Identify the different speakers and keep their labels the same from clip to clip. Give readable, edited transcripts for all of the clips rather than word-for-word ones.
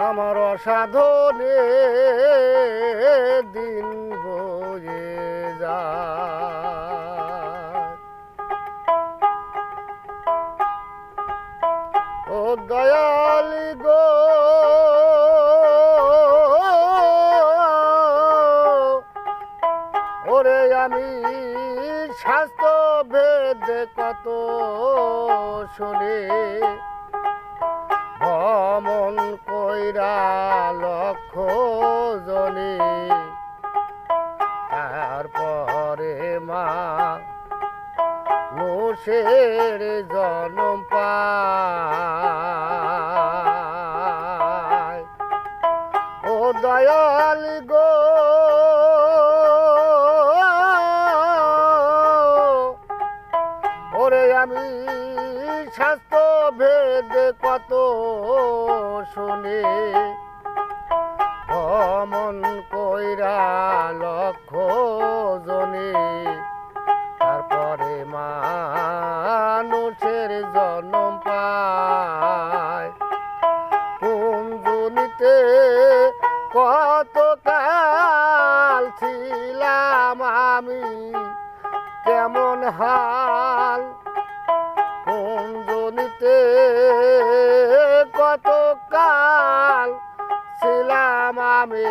Speaker 1: আমার অসাধনে দিন বয়ে যায়। ও দয়ালি গো, ওরে আমি স্বাস্থ্য ভেদে কত শুনে ভ্রমণ কইরা লক্ষ জনে, তারপরে মা নুষের জন্ম পায়। ও দয়াল গো, ওরে আমি স্বাস্থ্য ভেদে কত শুনে ভ্রমণ কইরা লক্ষ জনে, তারপরে মানুষের জন্ম পায়। কুঞ্জনিতে কত কাল ছিলাম আমি, কেমন হাল। কুঞ্জনিতে কত কাল ছিলাম আমি,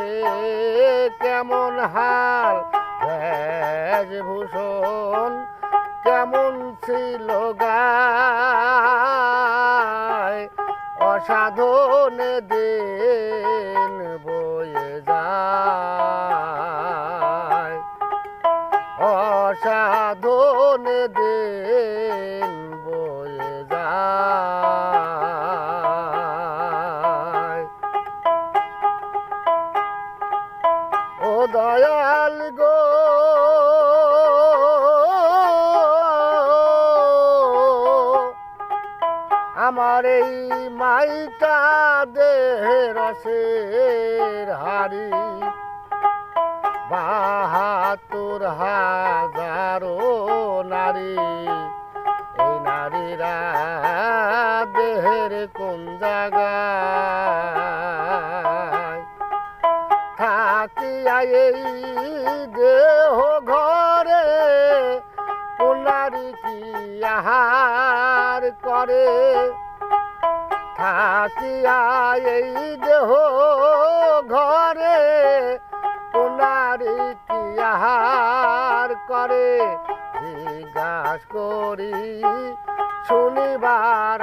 Speaker 1: কেমন হাল। ভূষণ কেমন ছিল গায়, অসাধনে দিন বয়ে যায়। অসাধনে দিন বয়ে যায়। ও দয়াল গো, আমার এই মাইটা দেহের রসের হাড়ি, ৭২,০০০ নারী। এই নারীরা দেহের কোন জায়গায় থাকিয়া এই দেহ ঘরে, কোন নারী কি আহার করে। থাকিয়া এই দেহ ঘরে, কোন নারী কি আহার করে। জিজ্ঞাসা করি শুনিবার